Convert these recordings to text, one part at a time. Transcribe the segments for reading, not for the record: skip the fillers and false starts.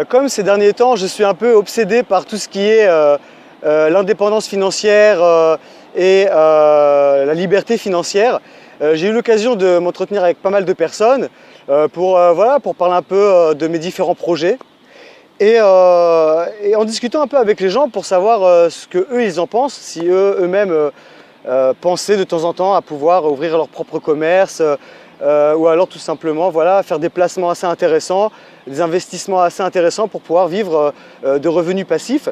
Comme ces derniers temps, je suis un peu obsédé par tout ce qui est l'indépendance financière et la liberté financière. J'ai eu l'occasion de m'entretenir avec pas mal de personnes pour parler un peu de mes différents projets. Et en discutant un peu avec les gens pour savoir ce que eux ils en pensent, si eux-mêmes pensaient de temps en temps à pouvoir ouvrir leur propre commerce ou alors tout simplement voilà, faire des placements assez intéressants, des investissements assez intéressants pour pouvoir vivre de revenus passifs.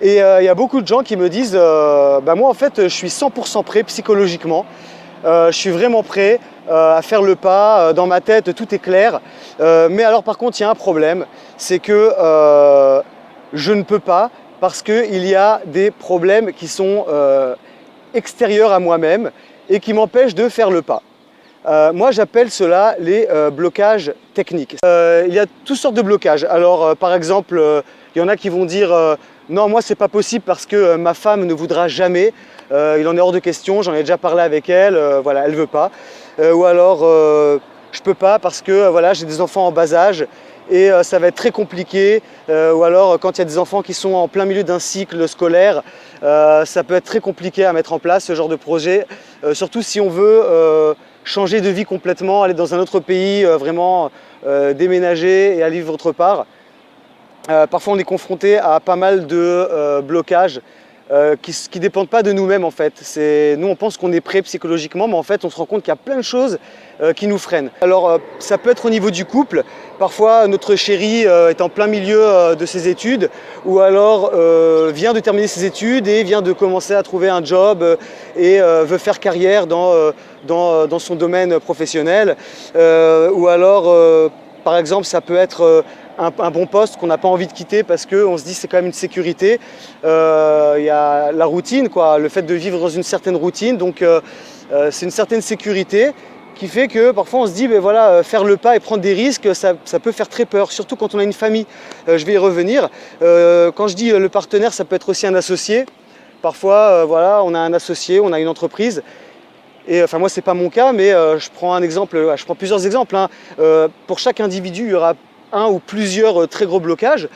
Et il y a beaucoup de gens qui me disent moi en fait je suis 100% prêt psychologiquement. Je suis vraiment prêt à faire le pas, dans ma tête tout est clair. Mais alors par contre il y a un problème, c'est que je ne peux pas parce qu'il y a des problèmes qui sont extérieurs à moi-même et qui m'empêchent de faire le pas. Moi j'appelle cela les blocages techniques. Il y a toutes sortes de blocages. Alors par exemple, il y en a qui vont dire non, moi c'est pas possible parce que ma femme ne voudra jamais, il en est hors de question, j'en ai déjà parlé avec elle, voilà, elle veut pas. Ou alors je peux pas parce que voilà, j'ai des enfants en bas âge et ça va être très compliqué. Ou alors quand il y a des enfants qui sont en plein milieu d'un cycle scolaire, ça peut être très compliqué à mettre en place ce genre de projet, surtout si on veut changer de vie complètement, aller dans un autre pays, vraiment déménager et aller vivre autre part. Parfois on est confronté à pas mal de blocages qui ne dépendent pas de nous-mêmes en fait. Nous on pense qu'on est prêt psychologiquement, mais en fait on se rend compte qu'il y a plein de choses qui nous freinent. Alors ça peut être au niveau du couple, parfois notre chéri est en plein milieu de ses études, ou alors vient de terminer ses études et vient de commencer à trouver un job et veut faire carrière dans son domaine professionnel, ou alors par exemple ça peut être un bon poste qu'on n'a pas envie de quitter parce qu'on se dit c'est quand même une sécurité. Il y a la routine, quoi, le fait de vivre dans une certaine routine, donc c'est une certaine sécurité qui fait que parfois on se dit voilà, faire le pas et prendre des risques, ça peut faire très peur, surtout quand on a une famille. Je vais y revenir. Quand je dis le partenaire, ça peut être aussi un associé. Parfois voilà, on a un associé, on a une entreprise. Et enfin moi c'est pas mon cas, mais je prends un exemple, je prends plusieurs exemples, hein. Pour chaque individu, il y aura un ou plusieurs très gros blocages.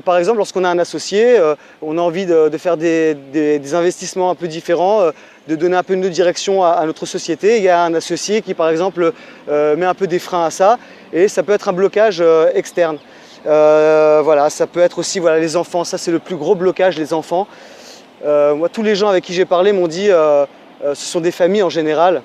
Par exemple, lorsqu'on a un associé, on a envie de faire des investissements un peu différents, de donner un peu une autre direction à notre société. Il y a un associé qui, par exemple, met un peu des freins à ça, et ça peut être un blocage externe. Voilà, ça peut être aussi voilà, les enfants, ça c'est le plus gros blocage, les enfants. Moi, tous les gens avec qui j'ai parlé m'ont dit, ce sont des familles en général,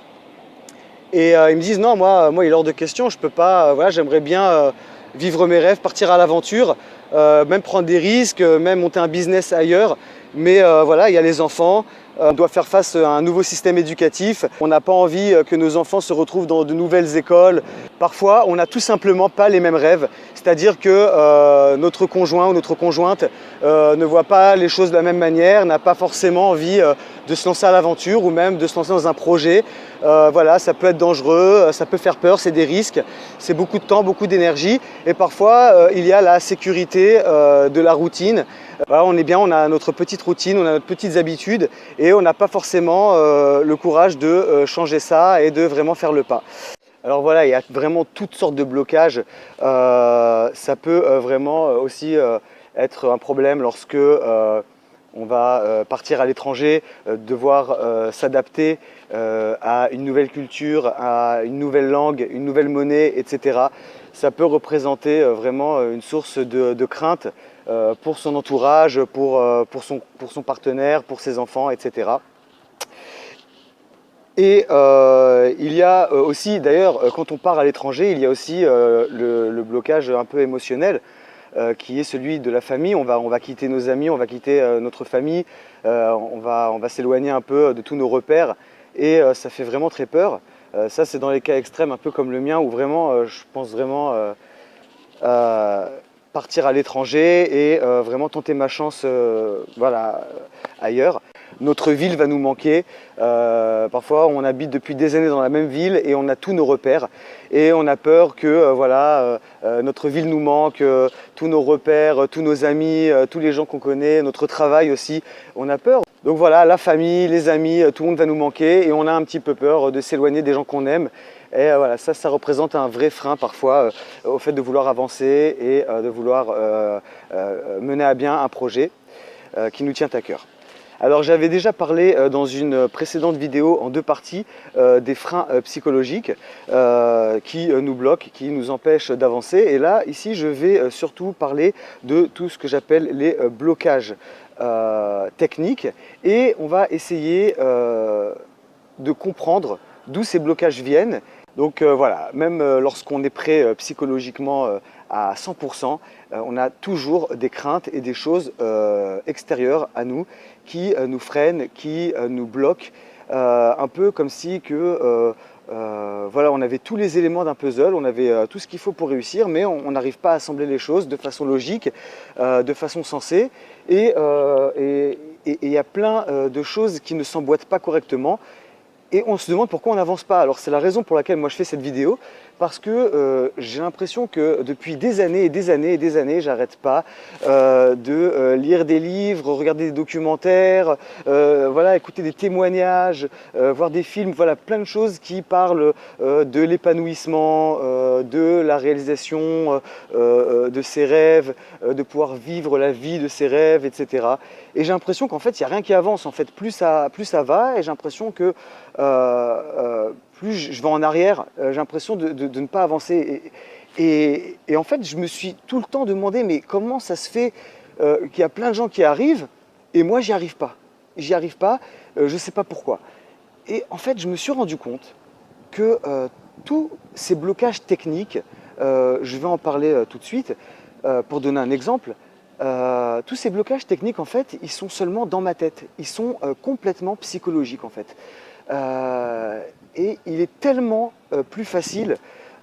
et ils me disent non, moi il est hors de question, je peux pas, voilà, j'aimerais bien vivre mes rêves, partir à l'aventure, même prendre des risques, même monter un business ailleurs. Mais voilà, il y a les enfants, on doit faire face à un nouveau système éducatif. On n'a pas envie que nos enfants se retrouvent dans de nouvelles écoles. Parfois, on n'a tout simplement pas les mêmes rêves. C'est-à-dire que notre conjoint ou notre conjointe ne voit pas les choses de la même manière, n'a pas forcément envie de se lancer à l'aventure ou même de se lancer dans un projet. Voilà, ça peut être dangereux, ça peut faire peur, c'est des risques, c'est beaucoup de temps, beaucoup d'énergie. Et parfois, il y a la sécurité de la routine. Voilà, on est bien, on a notre petite routine, on a notre petites habitudes et on n'a pas forcément le courage de changer ça et de vraiment faire le pas. Alors voilà, il y a vraiment toutes sortes de blocages. Ça peut vraiment aussi être un problème lorsque on va partir à l'étranger, devoir s'adapter à une nouvelle culture, à une nouvelle langue, une nouvelle monnaie, etc. Ça peut représenter vraiment une source de crainte pour son entourage, pour son partenaire, pour ses enfants, etc. Et il y a aussi, d'ailleurs, quand on part à l'étranger, il y a aussi le blocage un peu émotionnel qui est celui de la famille. On va quitter nos amis, on va quitter notre famille, on va s'éloigner un peu de tous nos repères et ça fait vraiment très peur. Ça, c'est dans les cas extrêmes, un peu comme le mien, où vraiment, je pense vraiment partir à l'étranger et vraiment tenter ma chance voilà, ailleurs. Notre ville va nous manquer. Parfois, on habite depuis des années dans la même ville et on a tous nos repères. Et on a peur que voilà, notre ville nous manque, tous nos repères, tous nos amis, tous les gens qu'on connaît, notre travail aussi. On a peur. Donc voilà, la famille, les amis, tout le monde va nous manquer et on a un petit peu peur de s'éloigner des gens qu'on aime. Et voilà, ça représente un vrai frein parfois au fait de vouloir avancer et de vouloir mener à bien un projet qui nous tient à cœur. Alors j'avais déjà parlé dans une précédente vidéo en 2 parties des freins psychologiques qui nous bloquent, qui nous empêchent d'avancer. Et là, ici, je vais surtout parler de tout ce que j'appelle les blocages techniques. Et on va essayer de comprendre d'où ces blocages viennent. Donc voilà, même lorsqu'on est prêt psychologiquement à 100%, on a toujours des craintes et des choses extérieures à nous qui nous freinent, qui nous bloquent, un peu comme si voilà, on avait tous les éléments d'un puzzle, on avait tout ce qu'il faut pour réussir, mais on n'arrive pas à assembler les choses de façon logique, de façon sensée, et il y a plein de choses qui ne s'emboîtent pas correctement. Et on se demande pourquoi on n'avance pas. Alors c'est la raison pour laquelle moi je fais cette vidéo, parce que j'ai l'impression que depuis des années et des années et des années, j'arrête pas de lire des livres, regarder des documentaires, voilà, écouter des témoignages, voir des films, voilà, plein de choses qui parlent de l'épanouissement, de la réalisation de ses rêves, de pouvoir vivre la vie de ses rêves, etc. Et j'ai l'impression qu'en fait, il n'y a rien qui avance. En fait, plus ça va, et j'ai l'impression que plus je vais en arrière, j'ai l'impression de ne pas avancer. Et en fait, je me suis tout le temps demandé, mais comment ça se fait qu'il y a plein de gens qui arrivent et moi, j'y arrive pas. J'y arrive pas, je ne sais pas pourquoi. Et en fait, je me suis rendu compte que tous ces blocages techniques, je vais en parler tout de suite, pour donner un exemple, tous ces blocages techniques, en fait, ils sont seulement dans ma tête. Ils sont complètement psychologiques, en fait. Et il est tellement plus facile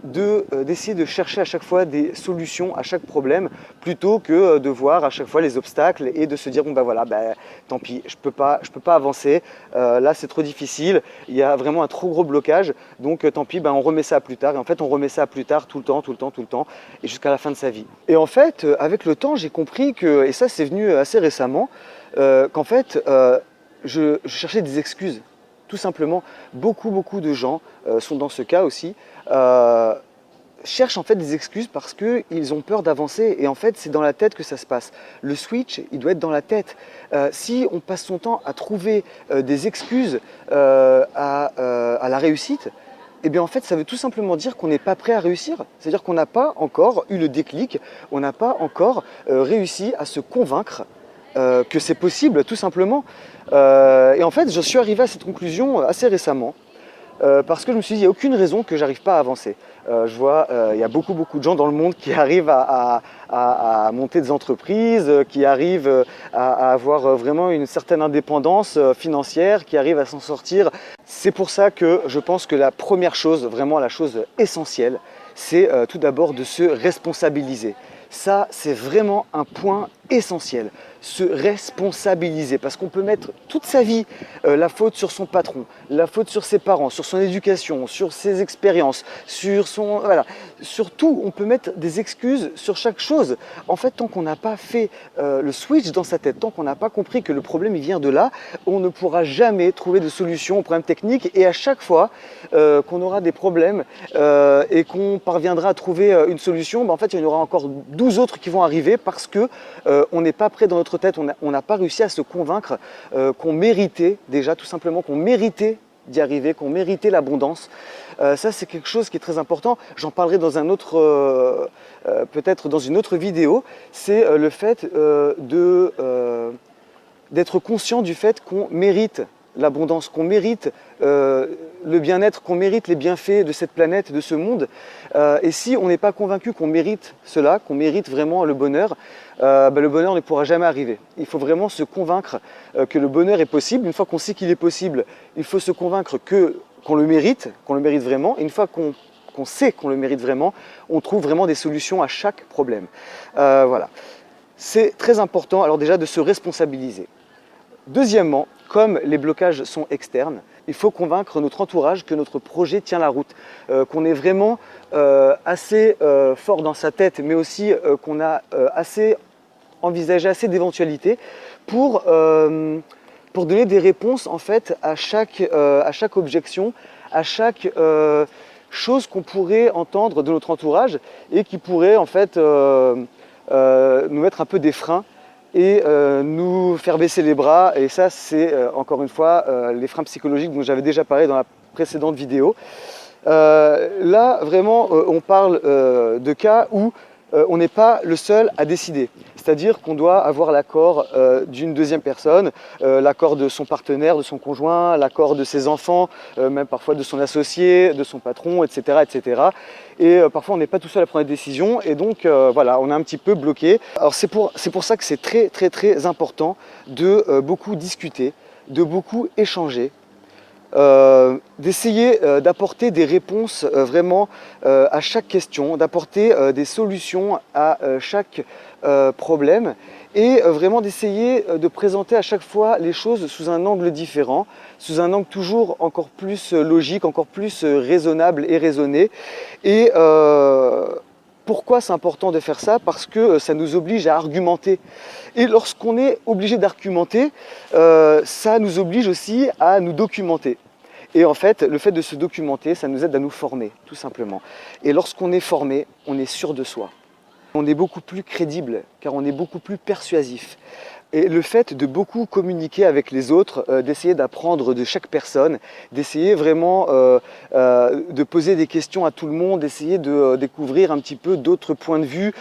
d'essayer de chercher à chaque fois des solutions à chaque problème plutôt que de voir à chaque fois les obstacles et de se dire bon ben voilà, tant pis, je peux pas avancer, là c'est trop difficile, il y a vraiment un trop gros blocage, donc tant pis, on remet ça à plus tard. Et en fait on remet ça à plus tard tout le temps et jusqu'à la fin de sa vie. Et en fait avec le temps j'ai compris que, et ça c'est venu assez récemment, qu'en fait je cherchais des excuses. Tout simplement, beaucoup de gens sont dans ce cas aussi, cherchent en fait des excuses parce qu'ils ont peur d'avancer, et en fait c'est dans la tête que ça se passe. Le switch, il doit être dans la tête. Si on passe son temps à trouver des excuses à la réussite, eh bien en fait ça veut tout simplement dire qu'on n'est pas prêt à réussir. C'est-à-dire qu'on n'a pas encore eu le déclic, on n'a pas encore réussi à se convaincre que c'est possible, tout simplement. Et en fait, je suis arrivé à cette conclusion assez récemment, parce que je me suis dit, il n'y a aucune raison que j'arrive pas à avancer. Je vois, il y a beaucoup de gens dans le monde qui arrivent à monter des entreprises, qui arrivent à avoir vraiment une certaine indépendance financière, qui arrivent à s'en sortir. C'est pour ça que je pense que la première chose, vraiment la chose essentielle, c'est tout d'abord de se responsabiliser. Ça, c'est vraiment un point essentiel, se responsabiliser, parce qu'on peut mettre toute sa vie la faute sur son patron, la faute sur ses parents, sur son éducation, sur ses expériences, sur tout. On peut mettre des excuses sur chaque chose. En fait, tant qu'on n'a pas fait le switch dans sa tête, tant qu'on n'a pas compris que le problème il vient de là, on ne pourra jamais trouver de solution aux problèmes techniques, et à chaque fois qu'on aura des problèmes et qu'on parviendra à trouver une solution, en fait il y en aura encore 12 autres qui vont arriver, parce que on n'est pas prêt dans notre tête, on n'a pas réussi à se convaincre qu'on méritait déjà, tout simplement, qu'on méritait d'y arriver, qu'on méritait l'abondance. Ça c'est quelque chose qui est très important, j'en parlerai dans un autre, peut-être dans une autre vidéo. C'est le fait d'être conscient du fait qu'on mérite l'abondance, qu'on mérite le bien-être, qu'on mérite les bienfaits de cette planète, de ce monde. Et si on n'est pas convaincu qu'on mérite cela, qu'on mérite vraiment le bonheur ne pourra jamais arriver. Il faut vraiment se convaincre que le bonheur est possible. Une fois qu'on sait qu'il est possible, il faut se convaincre qu'on le mérite vraiment. Et une fois qu'on sait qu'on le mérite vraiment, on trouve vraiment des solutions à chaque problème. Voilà. C'est très important, alors déjà, de se responsabiliser. Deuxièmement, comme les blocages sont externes, il faut convaincre notre entourage que notre projet tient la route, qu'on est vraiment assez fort dans sa tête, mais aussi qu'on a assez envisagé assez d'éventualités pour donner des réponses en fait à chaque objection, à chaque choses qu'on pourrait entendre de notre entourage et qui pourraient en fait nous mettre un peu des freins et nous faire baisser les bras. Et ça, c'est encore une fois les freins psychologiques dont j'avais déjà parlé dans la précédente vidéo. Là, vraiment, on parle de cas où on n'est pas le seul à décider. C'est-à-dire qu'on doit avoir l'accord d'une deuxième personne, l'accord de son partenaire, de son conjoint, l'accord de ses enfants, même parfois de son associé, de son patron, etc. etc. Et parfois on n'est pas tout seul à prendre des décisions et donc voilà, on est un petit peu bloqué. Alors c'est pour ça que c'est très important de beaucoup discuter, de beaucoup échanger. D'essayer d'apporter des réponses vraiment à chaque question, d'apporter des solutions à chaque problème et vraiment d'essayer de présenter à chaque fois les choses sous un angle différent, sous un angle toujours encore plus logique, encore plus raisonnable et raisonné. Et pourquoi c'est important de faire ça? Parce que ça nous oblige à argumenter. Et lorsqu'on est obligé d'argumenter, ça nous oblige aussi à nous documenter. Et en fait, le fait de se documenter, ça nous aide à nous former, tout simplement. Et lorsqu'on est formé, on est sûr de soi. On est beaucoup plus crédible, car on est beaucoup plus persuasif. Et le fait de beaucoup communiquer avec les autres, d'essayer d'apprendre de chaque personne, d'essayer vraiment de poser des questions à tout le monde, d'essayer de découvrir un petit peu d'autres points de vue,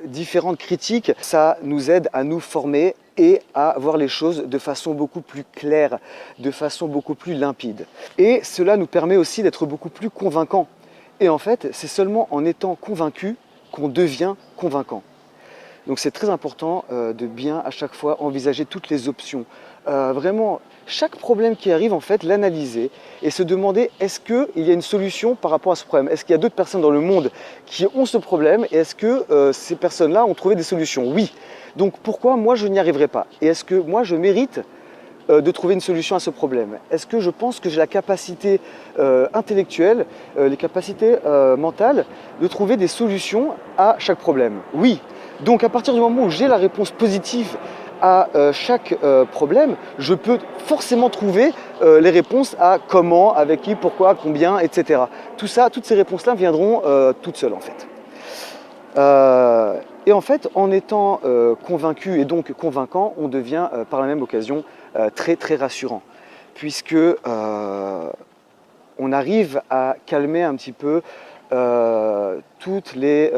différentes critiques, ça nous aide à nous former et à voir les choses de façon beaucoup plus claire, de façon beaucoup plus limpide. Et cela nous permet aussi d'être beaucoup plus convaincants. Et en fait, c'est seulement en étant convaincu qu'on devient convaincant. Donc c'est très important de bien à chaque fois envisager toutes les options. Vraiment, chaque problème qui arrive, en fait, l'analyser et se demander est-ce qu'il y a une solution par rapport à ce problème? Est-ce qu'il y a d'autres personnes dans le monde qui ont ce problème? Et est-ce que ces personnes-là ont trouvé des solutions? Oui. Donc pourquoi moi je n'y arriverai pas? Et est-ce que moi je mérite de trouver une solution à ce problème? Est-ce que je pense que j'ai la capacité intellectuelle, les capacités mentales de trouver des solutions à chaque problème? Oui. Donc à partir du moment où j'ai la réponse positive à chaque problème, je peux forcément trouver les réponses à comment, avec qui, pourquoi, combien, etc. Tout ça, toutes ces réponses-là viendront toutes seules en fait. Et en fait, en étant convaincu et donc convaincant, on devient par la même occasion très rassurant, puisque on arrive à calmer un petit peu toutes les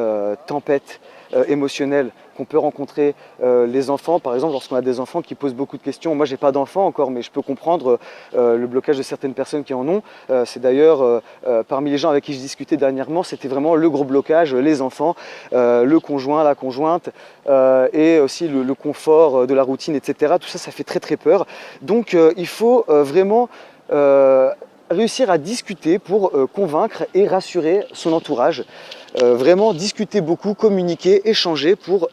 tempêtes émotionnelles qu'on peut rencontrer. Les enfants, par exemple, lorsqu'on a des enfants qui posent beaucoup de questions. Moi, j'ai pas d'enfants encore, mais je peux comprendre le blocage de certaines personnes qui en ont. C'est d'ailleurs, parmi les gens avec qui je discutais dernièrement, c'était vraiment le gros blocage, les enfants, le conjoint, la conjointe, et aussi le confort de la routine, etc. Tout ça, ça fait très peur. Donc, il faut vraiment réussir à discuter pour convaincre et rassurer son entourage. Vraiment discuter beaucoup, communiquer, échanger pour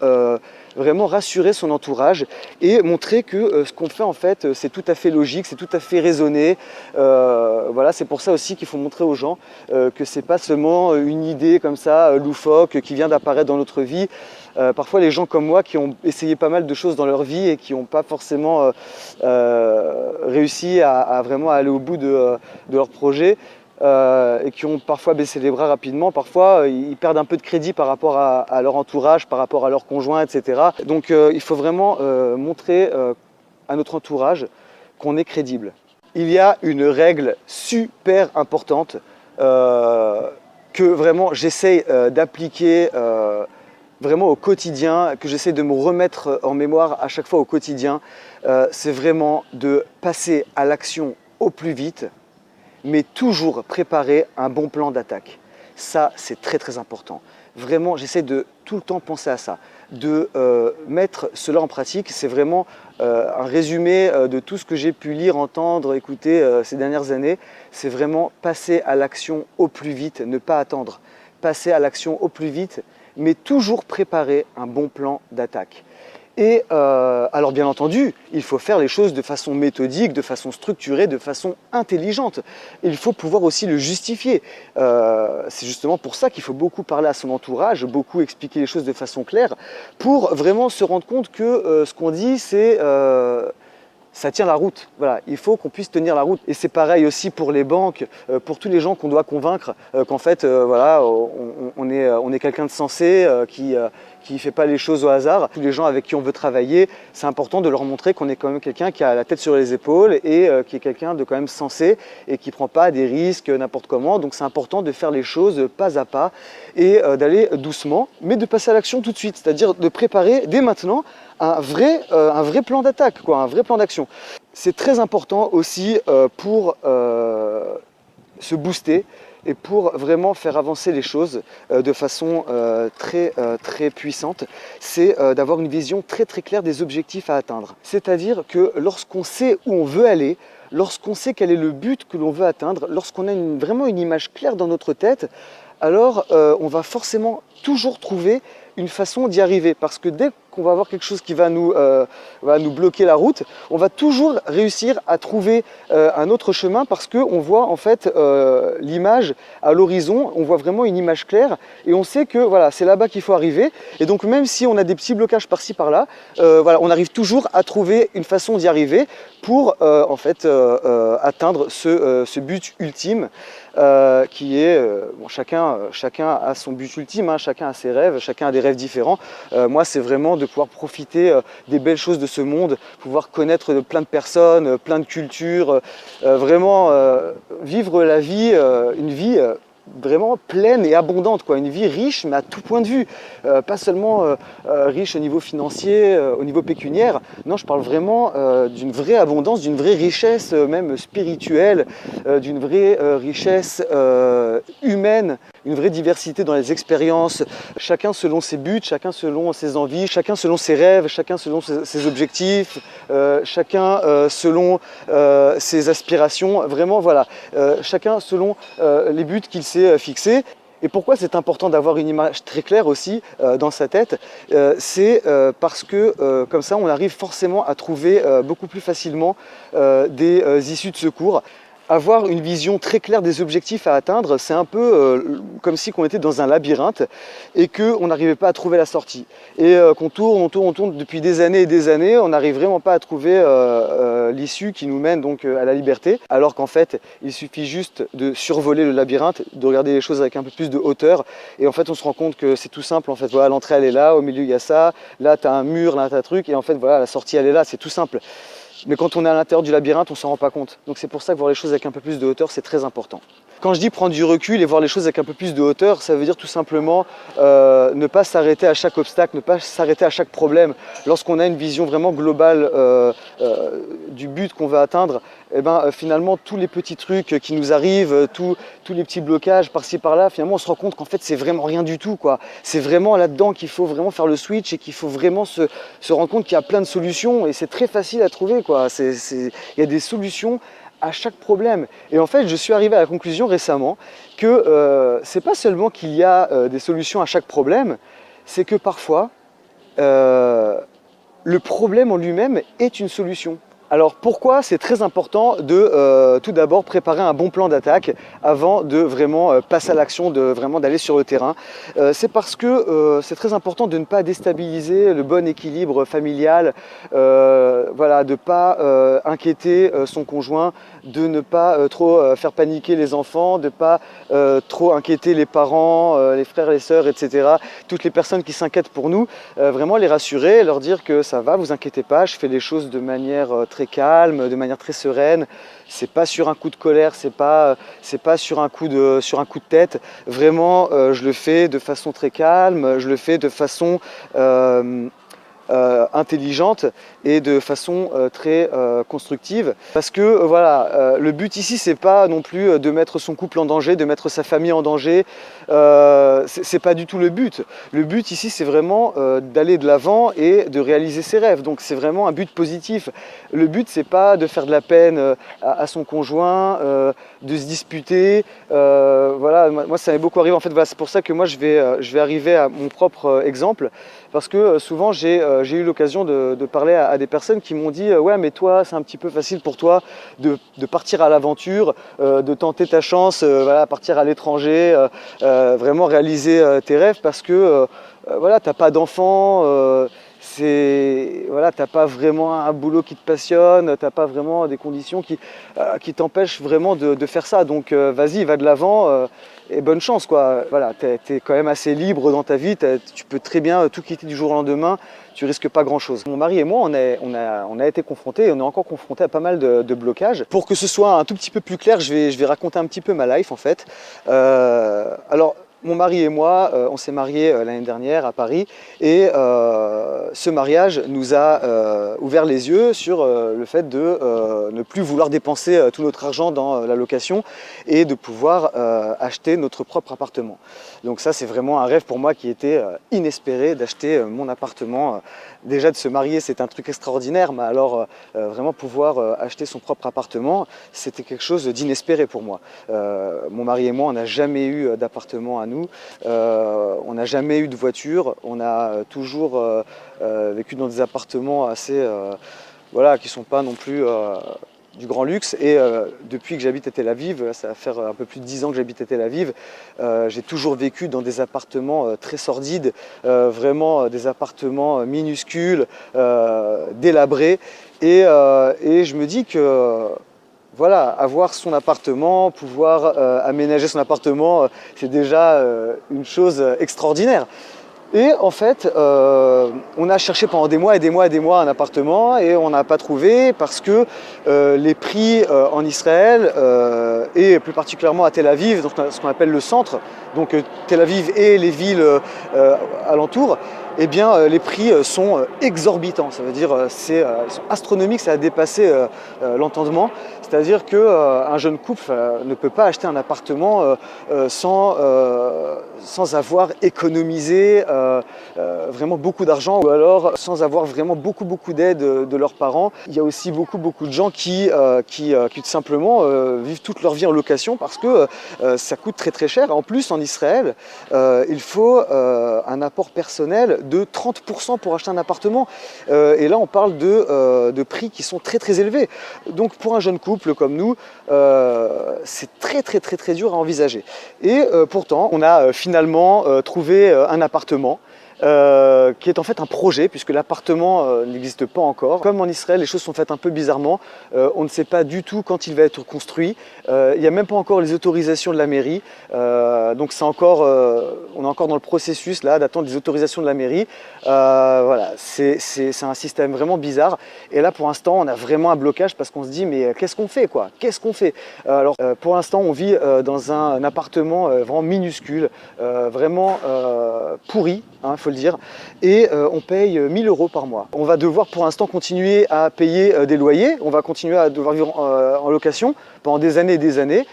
vraiment rassurer son entourage et montrer que ce qu'on fait en fait c'est tout à fait logique, c'est tout à fait raisonné. Voilà, c'est pour ça aussi qu'il faut montrer aux gens que c'est pas seulement une idée comme ça loufoque qui vient d'apparaître dans notre vie. Parfois les gens comme moi qui ont essayé pas mal de choses dans leur vie et qui n'ont pas forcément réussi à vraiment aller au bout de leur projet, et qui ont parfois baissé les bras rapidement, parfois ils perdent un peu de crédit par rapport à leur entourage, par rapport à leur conjoint, etc. Donc il faut vraiment montrer à notre entourage qu'on est crédible. Il y a une règle super importante que vraiment j'essaye d'appliquer vraiment au quotidien, que j'essaie de me remettre en mémoire à chaque fois au quotidien, c'est vraiment de passer à l'action au plus vite, mais toujours préparer un bon plan d'attaque. Ça, c'est très important. Vraiment, j'essaie de tout le temps penser à ça, de mettre cela en pratique. C'est vraiment un résumé de tout ce que j'ai pu lire, entendre, écouter ces dernières années. C'est vraiment passer à l'action au plus vite, ne pas attendre. Passer à l'action au plus vite, mais toujours préparer un bon plan d'attaque. Et alors bien entendu, il faut faire les choses de façon méthodique, de façon structurée, de façon intelligente. Il faut pouvoir aussi le justifier. C'est justement pour ça qu'il faut beaucoup parler à son entourage, beaucoup expliquer les choses de façon claire, pour vraiment se rendre compte que ce qu'on dit, c'est ça tient la route. Voilà, il faut qu'on puisse tenir la route. Et c'est pareil aussi pour les banques, pour tous les gens qu'on doit convaincre qu'en fait, voilà, on est quelqu'un de sensé, qui ne fait pas les choses au hasard. Tous les gens avec qui on veut travailler, c'est important de leur montrer qu'on est quand même quelqu'un qui a la tête sur les épaules et qui est quelqu'un de quand même sensé et qui ne prend pas des risques n'importe comment. Donc c'est important de faire les choses pas à pas et d'aller doucement, mais de passer à l'action tout de suite. C'est-à-dire de préparer dès maintenant un vrai plan d'attaque, un vrai plan d'action. C'est très important aussi pour se booster et pour vraiment faire avancer les choses de façon très puissante, c'est d'avoir une vision très claire des objectifs à atteindre. C'est-à-dire que lorsqu'on sait où on veut aller, lorsqu'on sait quel est le but que l'on veut atteindre, lorsqu'on a vraiment une image claire dans notre tête, alors on va forcément toujours trouver une façon d'y arriver. Parce que dès qu'on va avoir quelque chose qui va nous bloquer la route, on va toujours réussir à trouver un autre chemin parce qu'on voit en fait l'image à l'horizon, on voit vraiment une image claire et on sait que voilà, c'est là-bas qu'il faut arriver. Et donc même si on a des petits blocages par-ci par-là, voilà, on arrive toujours à trouver une façon d'y arriver pour en fait atteindre ce but ultime. Qui est, bon, chacun a son but ultime, hein, chacun a ses rêves, chacun a des rêves différents. Moi, c'est vraiment de pouvoir profiter des belles choses de ce monde, pouvoir connaître plein de personnes, plein de cultures, vraiment vivre la vie, une vie vraiment pleine et abondante, une vie riche mais à tout point de vue, pas seulement riche au niveau financier, au niveau pécuniaire, non, je parle vraiment d'une vraie abondance, d'une vraie richesse même spirituelle, d'une vraie richesse humaine, une vraie diversité dans les expériences, chacun selon ses buts, chacun selon ses envies, chacun selon ses rêves, chacun selon ses objectifs, chacun selon ses aspirations, vraiment voilà, chacun selon les buts qu'il s'est fixés. Et pourquoi c'est important d'avoir une image très claire aussi dans sa tête, c'est parce que comme ça on arrive forcément à trouver beaucoup plus facilement des issues de secours. Avoir une vision très claire des objectifs à atteindre, c'est un peu comme si on était dans un labyrinthe et qu'on n'arrivait pas à trouver la sortie. Et qu'on tourne, on tourne depuis des années et des années, on n'arrive vraiment pas à trouver l'issue qui nous mène donc à la liberté. Alors qu'en fait, il suffit juste de survoler le labyrinthe, de regarder les choses avec un peu plus de hauteur. Et en fait, on se rend compte que c'est tout simple. En fait, voilà, l'entrée elle est là, au milieu il y a ça, là tu as un mur, là tu as un truc. Et en fait, voilà, la sortie elle est là, c'est tout simple. Mais quand on est à l'intérieur du labyrinthe, on ne s'en rend pas compte. Donc c'est pour ça que voir les choses avec un peu plus de hauteur, c'est très important. Quand je dis prendre du recul et voir les choses avec un peu plus de hauteur, ça veut dire tout simplement ne pas s'arrêter à chaque obstacle, ne pas s'arrêter à chaque problème. Lorsqu'on a une vision vraiment globale du but qu'on veut atteindre, eh ben, finalement tous les petits trucs qui nous arrivent, tous les petits blocages par-ci par-là, finalement on se rend compte qu'en fait c'est vraiment rien du tout, C'est vraiment là-dedans qu'il faut vraiment faire le switch et qu'il faut vraiment se rendre compte qu'il y a plein de solutions et c'est très facile à trouver, Il y a des solutions à chaque problème. Et en fait, je suis arrivé à la conclusion récemment que c'est pas seulement qu'il y a des solutions à chaque problème, c'est que parfois, le problème en lui-même est une solution. Alors pourquoi c'est très important de tout d'abord préparer un bon plan d'attaque avant de vraiment passer à l'action, de vraiment d'aller sur le terrain. C'est parce que c'est très important de ne pas déstabiliser le bon équilibre familial, voilà, de ne pas inquiéter son conjoint, de ne pas trop faire paniquer les enfants, de ne pas trop inquiéter les parents, les frères, les sœurs, etc. Toutes les personnes qui s'inquiètent pour nous, vraiment les rassurer, leur dire que ça va, vous inquiétez pas, je fais les choses de manière très calme, de manière très sereine. C'est pas sur un coup de colère, c'est pas sur un coup de tête. Vraiment, je le fais de façon très calme, je le fais de façon intelligente et de façon très constructive, parce que voilà, le but ici c'est pas non plus de mettre son couple en danger, de mettre sa famille en danger, c'est pas du tout le but. Le but ici c'est vraiment d'aller de l'avant et de réaliser ses rêves, donc c'est vraiment un but positif. Le but c'est pas de faire de la peine à son conjoint, de se disputer, voilà, moi ça m'est beaucoup arrivé en fait, voilà, c'est pour ça que moi je vais arriver à mon propre exemple, parce que souvent j'ai eu l'occasion de parler à des personnes qui m'ont dit ouais mais toi c'est un petit peu facile pour toi de partir à l'aventure, de tenter ta chance, voilà, partir à l'étranger, vraiment réaliser tes rêves parce que voilà, t'as pas d'enfants, voilà, t'as pas vraiment un boulot qui te passionne, t'as pas vraiment des conditions qui t'empêchent vraiment de faire ça. Donc vas-y, va de l'avant et bonne chance, quoi. Voilà, t'es quand même assez libre dans ta vie, tu peux très bien tout quitter du jour au lendemain, tu risques pas grand-chose. Mon mari et moi, on a été confrontés, et on est encore confrontés à pas mal de blocages. Pour que ce soit un tout petit peu plus clair, je vais raconter un petit peu ma life en fait. Alors, mon mari et moi, on s'est mariés l'année dernière à Paris et ce mariage nous a ouvert les yeux sur le fait de ne plus vouloir dépenser tout notre argent dans la location et de pouvoir acheter notre propre appartement. Donc ça, c'est vraiment un rêve pour moi qui était inespéré d'acheter mon appartement. Déjà de se marier, c'est un truc extraordinaire, mais alors vraiment pouvoir acheter son propre appartement, c'était quelque chose d'inespéré pour moi. Mon mari et moi, on n'a jamais eu d'appartement à nous, on n'a jamais eu de voiture, on a toujours vécu dans des appartements assez, voilà, qui ne sont pas non plus du grand luxe. Et depuis que j'habite à Tel Aviv, ça va faire un peu plus de 10 ans que j'habite à Tel Aviv, j'ai toujours vécu dans des appartements très sordides, vraiment des appartements minuscules, délabrés. Et je me dis que voilà, avoir son appartement, pouvoir aménager son appartement, c'est déjà une chose extraordinaire. Et en fait, on a cherché pendant des mois et des mois et des mois un appartement et on n'a pas trouvé parce que les prix en Israël et plus particulièrement à Tel Aviv, donc ce qu'on appelle le centre, donc Tel Aviv et les villes alentours, eh bien les prix sont exorbitants. Ça veut dire ils sont astronomiques, ça a dépassé l'entendement. C'est-à-dire qu'un jeune couple ne peut pas acheter un appartement sans avoir économisé vraiment beaucoup d'argent ou alors sans avoir vraiment beaucoup d'aide de leurs parents. Il y a aussi beaucoup de gens qui tout simplement vivent toute leur vie en location parce que ça coûte très cher. En plus, en Israël, il faut un apport personnel de 30% pour acheter un appartement. Et là, on parle de prix qui sont très élevés. Donc pour un jeune couple comme nous, c'est très dur à envisager. Et pourtant, on a finalement trouvé un appartement qui est en fait un projet puisque l'appartement n'existe pas encore. Comme en Israël, les choses sont faites un peu bizarrement. On ne sait pas du tout quand il va être construit. Il n'y a même pas encore les autorisations de la mairie. Donc c'est encore, on est encore dans le processus là d'attendre les autorisations de la mairie. Voilà, c'est un système vraiment bizarre. Et là pour l'instant, on a vraiment un blocage parce qu'on se dit mais qu'est-ce qu'on fait quoi? Qu'est-ce qu'on fait? Alors pour l'instant, on vit dans un appartement vraiment minuscule, vraiment pourri. Il faut le dire, et on paye 1 000 € par mois. On va devoir pour l'instant continuer à payer des loyers, on va continuer à devoir vivre en location pendant des années et des années,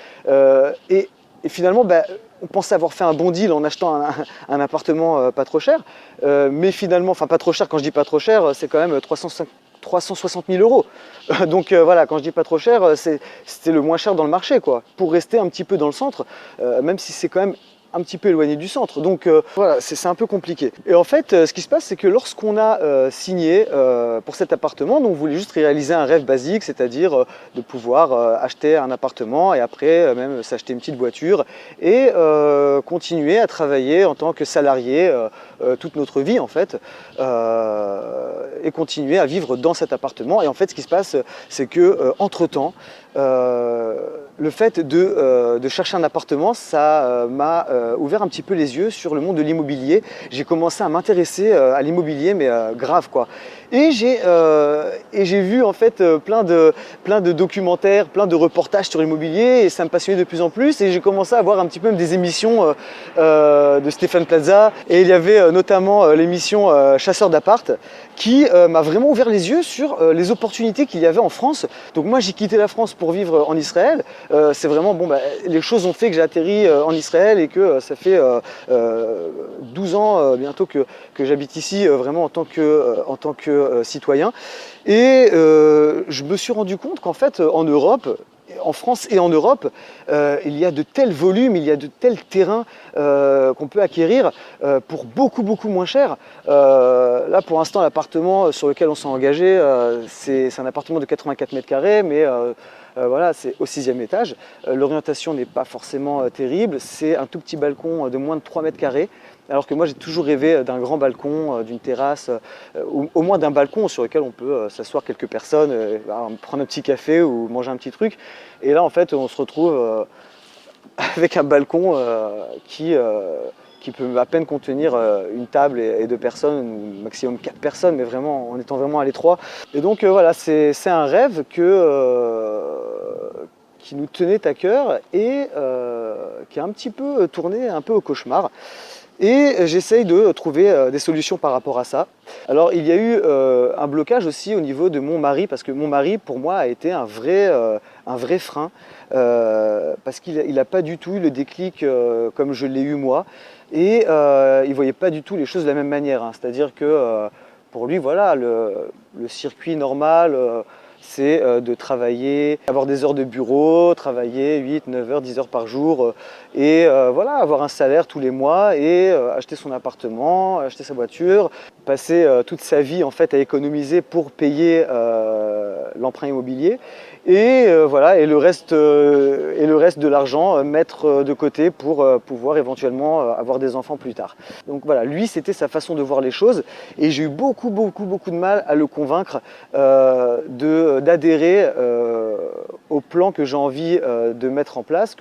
et finalement, on pensait avoir fait un bon deal en achetant un appartement pas trop cher, mais finalement, enfin pas trop cher, quand je dis pas trop cher, c'est quand même 360 000 €. Donc voilà, quand je dis pas trop cher, c'était le moins cher dans le marché, quoi, pour rester un petit peu dans le centre, même si c'est quand même un petit peu éloigné du centre, donc voilà, c'est un peu compliqué. Et en fait, ce qui se passe, c'est que lorsqu'on a signé pour cet appartement, donc on voulait juste réaliser un rêve basique, c'est-à-dire de pouvoir acheter un appartement et après même s'acheter une petite voiture et continuer à travailler en tant que salarié toute notre vie en fait, et continuer à vivre dans cet appartement. Et en fait, ce qui se passe, c'est que entre-temps, le fait de chercher un appartement, ça m'a ouvert un petit peu les yeux sur le monde de l'immobilier. J'ai commencé à m'intéresser à l'immobilier, mais grave quoi. Et j'ai vu en fait plein de documentaires, plein de reportages sur l'immobilier et ça me passionnait de plus en plus. Et j'ai commencé à voir un petit peu même des émissions de Stéphane Plaza. Et il y avait notamment l'émission Chasseur d'appart qui m'a vraiment ouvert les yeux sur les opportunités qu'il y avait en France. Donc moi j'ai quitté la France pour vivre en Israël. C'est vraiment bon, les choses ont fait que j'ai atterri en Israël et que ça fait 12 ans bientôt que j'habite ici vraiment en tant que citoyen. Et je me suis rendu compte qu'en fait en Europe, en France et en Europe, il y a de tels volumes, il y a de tels terrains qu'on peut acquérir pour beaucoup moins cher. Là pour l'instant l'appartement sur lequel on s'est engagé, c'est un appartement de 84 mètres carrés, mais voilà, c'est au 6e étage. L'orientation n'est pas forcément terrible, c'est un tout petit balcon de moins de 3 mètres carrés. Alors que moi j'ai toujours rêvé d'un grand balcon, d'une terrasse, ou au moins d'un balcon sur lequel on peut s'asseoir quelques personnes, prendre un petit café ou manger un petit truc. Et là en fait on se retrouve avec un balcon qui peut à peine contenir une table et 2 personnes, ou maximum 4 personnes, mais vraiment en étant vraiment à l'étroit. Et donc voilà, c'est un rêve qui nous tenait à cœur et qui a un petit peu tourné un peu au cauchemar. Et j'essaye de trouver des solutions par rapport à ça. Alors il y a eu un blocage aussi au niveau de mon mari, parce que mon mari pour moi a été un vrai frein, parce qu'il n'a pas du tout eu le déclic comme je l'ai eu moi, et il ne voyait pas du tout les choses de la même manière, hein. C'est-à-dire que pour lui, voilà, le circuit normal, c'est de travailler, avoir des heures de bureau, travailler 8, 9 heures, 10 heures par jour, et voilà, avoir un salaire tous les mois et acheter son appartement, acheter sa voiture, passer toute sa vie en fait à économiser pour payer l'emprunt immobilier. Et voilà, et le reste de l'argent mettre de côté pour pouvoir éventuellement avoir des enfants plus tard. Donc voilà, lui c'était sa façon de voir les choses, et j'ai eu beaucoup de mal à le convaincre d'adhérer au plan que j'ai envie de mettre en place,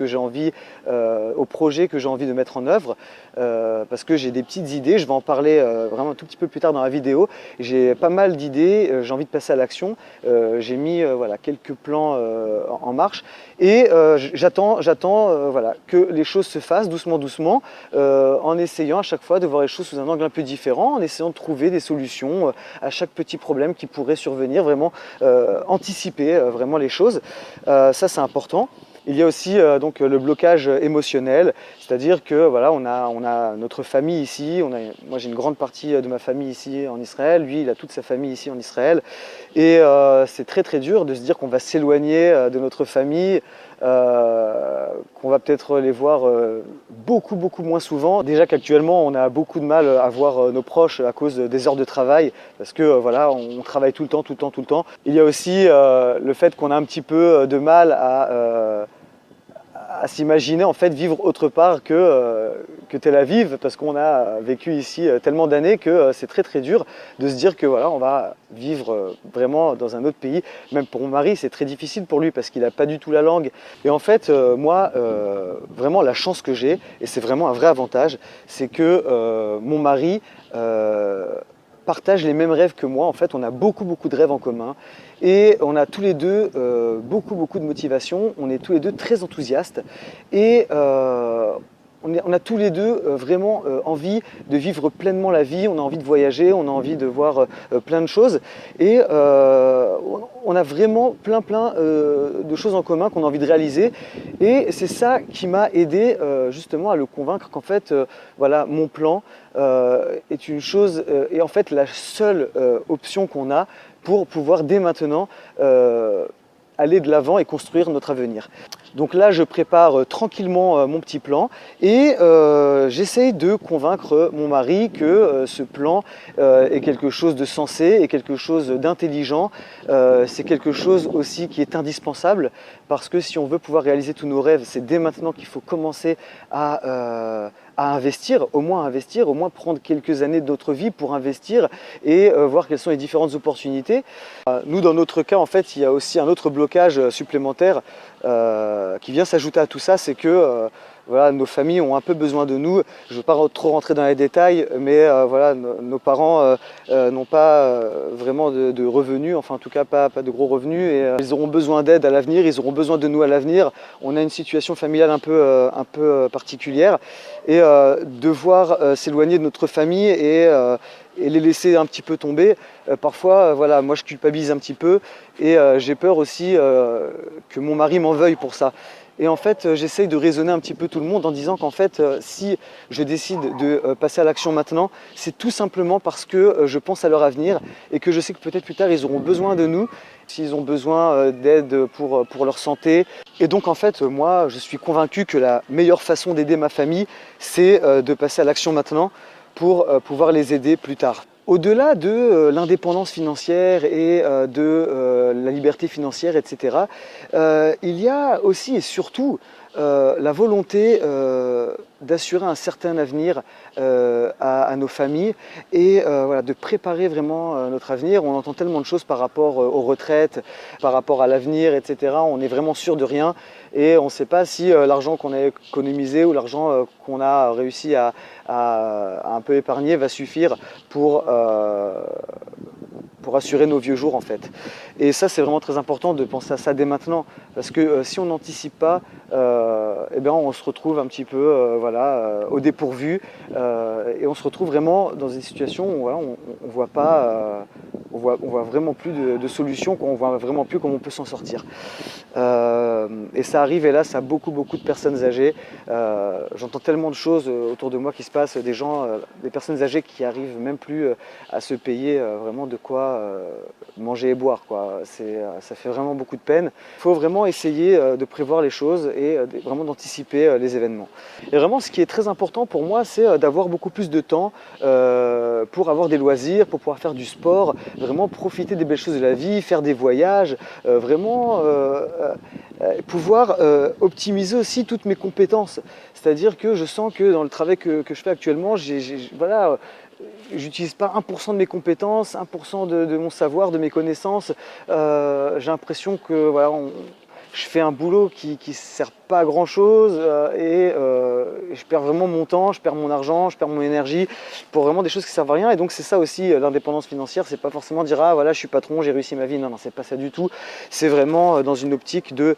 au projet que j'ai envie de mettre en œuvre, parce que j'ai des petites idées. Je vais en parler vraiment un tout petit peu plus tard dans la vidéo. J'ai pas mal d'idées, j'ai envie de passer à l'action. J'ai mis voilà, quelques plans en marche, et j'attends voilà, que les choses se fassent doucement, en essayant à chaque fois de voir les choses sous un angle un peu différent, en essayant de trouver des solutions à chaque petit problème qui pourrait survenir, vraiment anticiper vraiment les choses. Ça c'est important. Il y a aussi donc le blocage émotionnel, c'est-à-dire que voilà, on a notre famille ici, moi j'ai une grande partie de ma famille ici en Israël, lui il a toute sa famille ici en Israël, et c'est très dur de se dire qu'on va s'éloigner de notre famille, qu'on va peut-être les voir beaucoup moins souvent. Déjà qu'actuellement on a beaucoup de mal à voir nos proches à cause des heures de travail, parce que voilà, on travaille tout le temps. Il y a aussi le fait qu'on a un petit peu de mal à s'imaginer en fait vivre autre part que Tel Aviv, parce qu'on a vécu ici tellement d'années que c'est très dur de se dire que voilà, on va vivre vraiment dans un autre pays. Même pour mon mari, c'est très difficile pour lui parce qu'il n'a pas du tout la langue. Et en fait, moi, vraiment la chance que j'ai, et c'est vraiment un vrai avantage, c'est que mon mari partage les mêmes rêves que moi. En fait, on a beaucoup de rêves en commun, et on a tous les deux beaucoup de motivation. On est tous les deux très enthousiastes, et on a tous les deux vraiment envie de vivre pleinement la vie. On a envie de voyager, on a envie de voir plein de choses, et on a vraiment plein de choses en commun qu'on a envie de réaliser. Et c'est ça qui m'a aidé justement à le convaincre qu'en fait voilà, mon plan est une chose, et en fait la seule option qu'on a pour pouvoir dès maintenant aller de l'avant et construire notre avenir. Donc là, je prépare tranquillement mon petit plan, et j'essaye de convaincre mon mari que ce plan est quelque chose de sensé et quelque chose d'intelligent. C'est quelque chose aussi qui est indispensable, parce que si on veut pouvoir réaliser tous nos rêves, c'est dès maintenant qu'il faut commencer à investir, au moins prendre quelques années de notre vie pour investir et voir quelles sont les différentes opportunités. Nous, dans notre cas, en fait, il y a aussi un autre blocage supplémentaire qui vient s'ajouter à tout ça, c'est que voilà, nos familles ont un peu besoin de nous. Je ne veux pas trop rentrer dans les détails, mais voilà, nos parents n'ont pas vraiment de revenus, enfin en tout cas pas de gros revenus, et ils auront besoin d'aide à l'avenir, ils auront besoin de nous à l'avenir. On a une situation familiale un peu particulière, et devoir s'éloigner de notre famille et les laisser un petit peu tomber, parfois voilà, moi je culpabilise un petit peu, et j'ai peur aussi que mon mari m'en veuille pour ça. Et en fait, j'essaye de raisonner un petit peu tout le monde en disant qu'en fait, si je décide de passer à l'action maintenant, c'est tout simplement parce que je pense à leur avenir, et que je sais que peut-être plus tard, ils auront besoin de nous, s'ils ont besoin d'aide pour leur santé. Et donc en fait, moi, je suis convaincu que la meilleure façon d'aider ma famille, c'est de passer à l'action maintenant pour pouvoir les aider plus tard. Au-delà de l'indépendance financière et de la liberté financière, etc., il y a aussi et surtout la volonté d'assurer un certain avenir à nos familles et voilà, de préparer vraiment notre avenir. On entend tellement de choses par rapport aux retraites, par rapport à l'avenir, etc. On est vraiment sûr de rien et on ne sait pas si l'argent qu'on a économisé ou l'argent qu'on a réussi à un peu épargner va suffire pour assurer nos vieux jours en fait. Et ça c'est vraiment très important de penser à ça dès maintenant parce que si on n'anticipe pas, eh bien, on se retrouve un petit peu voilà, au dépourvu et on se retrouve vraiment dans une situation où voilà, on voit pas, on voit vraiment plus de solutions, on voit vraiment plus comment on peut s'en sortir. Et ça arrive hélas à beaucoup de personnes âgées. J'entends tellement de choses autour de moi qui se passent, des gens, des personnes âgées qui arrivent même plus à se payer vraiment de quoi manger et boire, quoi. Ça fait vraiment beaucoup de peine. Il faut vraiment essayer de prévoir les choses et vraiment d'anticiper les événements. Et vraiment ce qui est très important pour moi, c'est d'avoir beaucoup plus de temps pour avoir des loisirs, pour pouvoir faire du sport, vraiment profiter des belles choses de la vie, faire des voyages, vraiment pouvoir optimiser aussi toutes mes compétences. C'est-à-dire que je sens que dans le travail que je fais actuellement, voilà, j'utilise pas 1% de mes compétences, 1% de mon savoir, de mes connaissances. J'ai l'impression que voilà, je fais un boulot qui ne sert pas à grand chose et je perds vraiment mon temps, je perds mon argent, je perds mon énergie pour vraiment des choses qui ne servent à rien. Et donc c'est ça aussi l'indépendance financière, c'est pas forcément dire ah voilà je suis patron, j'ai réussi ma vie. Non, c'est pas ça du tout. C'est vraiment dans une optique de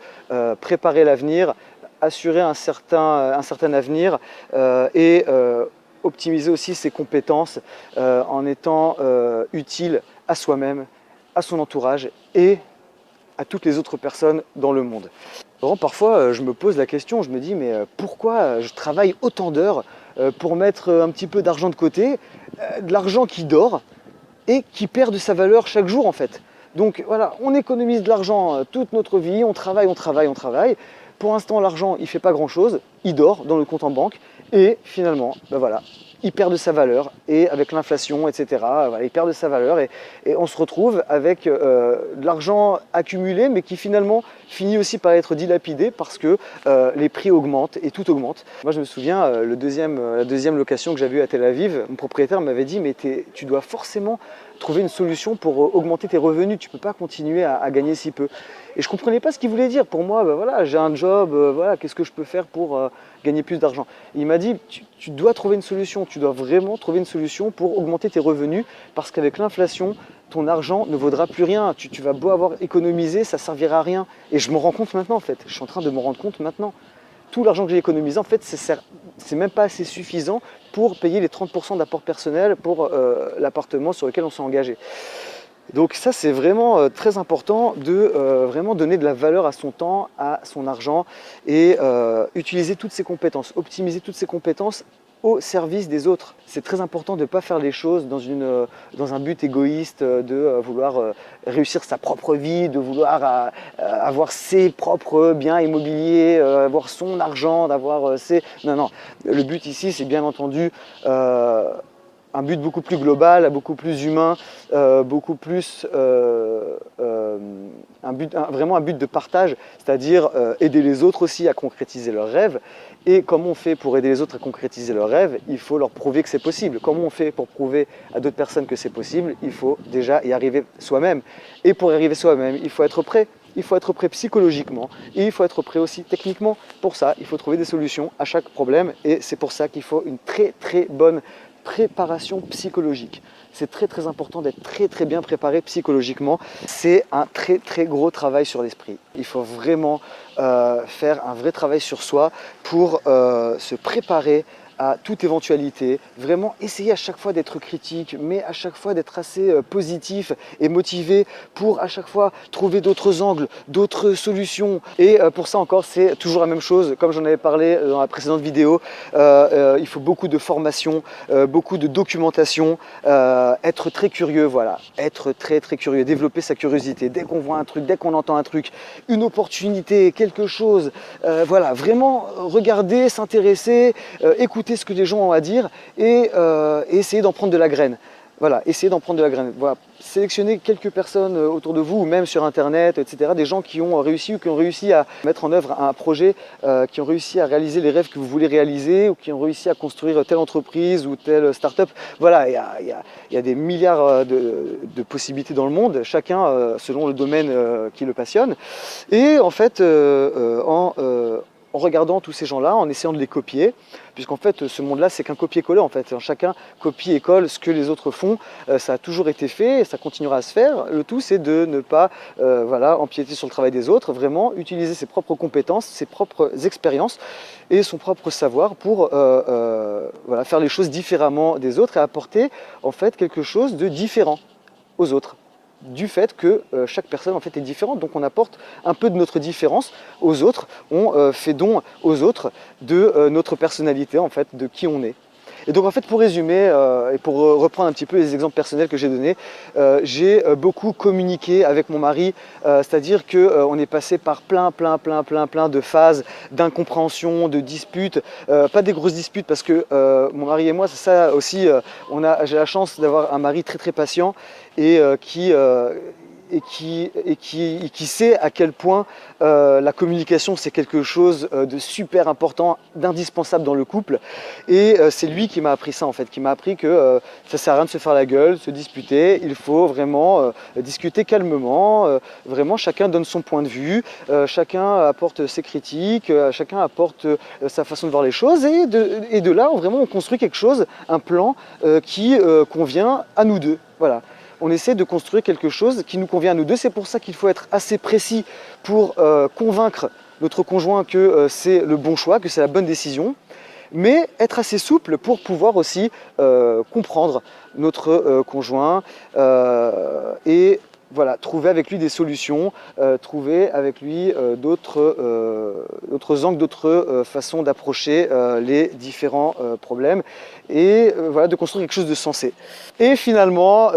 préparer l'avenir, assurer un certain avenir et optimiser aussi ses compétences en étant utile à soi-même, à son entourage et à toutes les autres personnes dans le monde. Vraiment, parfois, je me pose la question, je me dis mais pourquoi je travaille autant d'heures pour mettre un petit peu d'argent de côté, de l'argent qui dort et qui perd de sa valeur chaque jour en fait. Donc voilà, on économise de l'argent toute notre vie, on travaille. Pour l'instant, l'argent, il ne fait pas grand-chose, il dort dans le compte en banque et finalement, ben voilà, il perd de sa valeur et avec l'inflation, etc., voilà, il perd de sa valeur et on se retrouve avec de l'argent accumulé mais qui finalement finit aussi par être dilapidé parce que les prix augmentent et tout augmente. Moi je me souviens, la deuxième location que j'avais eue à Tel Aviv, mon propriétaire m'avait dit mais tu dois forcément trouver une solution pour augmenter tes revenus, tu ne peux pas continuer à gagner si peu. Et je ne comprenais pas ce qu'il voulait dire. Pour moi, ben voilà, j'ai un job, voilà, qu'est-ce que je peux faire pour gagner plus d'argent? Il m'a dit, tu dois trouver une solution, tu dois vraiment trouver une solution pour augmenter tes revenus parce qu'avec l'inflation, ton argent ne vaudra plus rien. Tu vas beau avoir économisé, ça ne servira à rien. Et je me rends compte maintenant en fait, je suis en train de me rendre compte maintenant. Tout l'argent que j'ai économisé, en fait, c'est même pas assez suffisant pour payer les 30% d'apport personnel pour l'appartement sur lequel on s'est engagé. Donc ça, c'est vraiment très important de vraiment donner de la valeur à son temps, à son argent et utiliser toutes ses compétences, optimiser toutes ses compétences au service des autres. C'est très important de ne pas faire les choses dans un but égoïste, de vouloir réussir sa propre vie, de vouloir avoir ses propres biens immobiliers, avoir son argent, d'avoir ses... Non, le but ici, c'est bien entendu un but beaucoup plus global, beaucoup plus humain, beaucoup plus vraiment un but de partage, c'est-à-dire aider les autres aussi à concrétiser leurs rêves. Et comment on fait pour aider les autres à concrétiser leurs rêves? Il faut leur prouver que c'est possible. Comment on fait pour prouver à d'autres personnes que c'est possible? Il faut déjà y arriver soi-même. Et pour y arriver soi-même, il faut être prêt. Il faut être prêt psychologiquement et il faut être prêt aussi techniquement. Pour ça, il faut trouver des solutions à chaque problème et c'est pour ça qu'il faut une très bonne préparation psychologique. C'est très important d'être très bien préparé psychologiquement. C'est un très gros travail sur l'esprit. Il faut vraiment faire un vrai travail sur soi pour se préparer à toute éventualité, vraiment essayer à chaque fois d'être critique, mais à chaque fois d'être assez positif et motivé pour à chaque fois trouver d'autres angles, d'autres solutions. Et pour ça encore, c'est toujours la même chose, comme j'en avais parlé dans la précédente vidéo, il faut beaucoup de formation, beaucoup de documentation, être très curieux, voilà, être très curieux, développer sa curiosité. Dès qu'on voit un truc, dès qu'on entend un truc, une opportunité, quelque chose, voilà, vraiment regarder, s'intéresser, écouter ce que les gens ont à dire et essayer d'en prendre de la graine. Voilà, essayez d'en prendre de la graine. Voilà. Sélectionnez quelques personnes autour de vous, ou même sur Internet, etc. Des gens qui ont réussi ou qui ont réussi à mettre en œuvre un projet, qui ont réussi à réaliser les rêves que vous voulez réaliser, ou qui ont réussi à construire telle entreprise ou telle start-up. Voilà, il y a des milliards de possibilités dans le monde, chacun selon le domaine qui le passionne. Et en fait, en regardant tous ces gens-là, en essayant de les copier, puisqu'en fait ce monde-là c'est qu'un copier-coller en fait, chacun copie et colle ce que les autres font, ça a toujours été fait et ça continuera à se faire. Le tout c'est de ne pas voilà, empiéter sur le travail des autres, vraiment utiliser ses propres compétences, ses propres expériences et son propre savoir pour voilà, faire les choses différemment des autres et apporter en fait quelque chose de différent aux autres, du fait que chaque personne en fait est différente, donc on apporte un peu de notre différence aux autres, on fait don aux autres de notre personnalité en fait, de qui on est. Et donc en fait pour résumer et pour reprendre un petit peu les exemples personnels que j'ai donnés, j'ai beaucoup communiqué avec mon mari, c'est-à-dire qu'on est passé par plein de phases d'incompréhension, de disputes, pas des grosses disputes parce que mon mari et moi, c'est ça aussi, j'ai la chance d'avoir un mari très patient et qui sait à quel point la communication c'est quelque chose de super important, d'indispensable dans le couple. Et c'est lui qui m'a appris ça en fait, qui m'a appris que ça sert à rien de se faire la gueule, se disputer, il faut vraiment discuter calmement, vraiment chacun donne son point de vue, chacun apporte ses critiques, chacun apporte sa façon de voir les choses et de là vraiment on construit quelque chose, un plan qui convient à nous deux. Voilà. On essaie de construire quelque chose qui nous convient à nous deux. C'est pour ça qu'il faut être assez précis pour convaincre notre conjoint que c'est le bon choix, que c'est la bonne décision, mais être assez souple pour pouvoir aussi comprendre notre conjoint et voilà, trouver avec lui des solutions, trouver avec lui d'autres angles, d'autres façons d'approcher les différents problèmes et voilà, de construire quelque chose de sensé. Et finalement,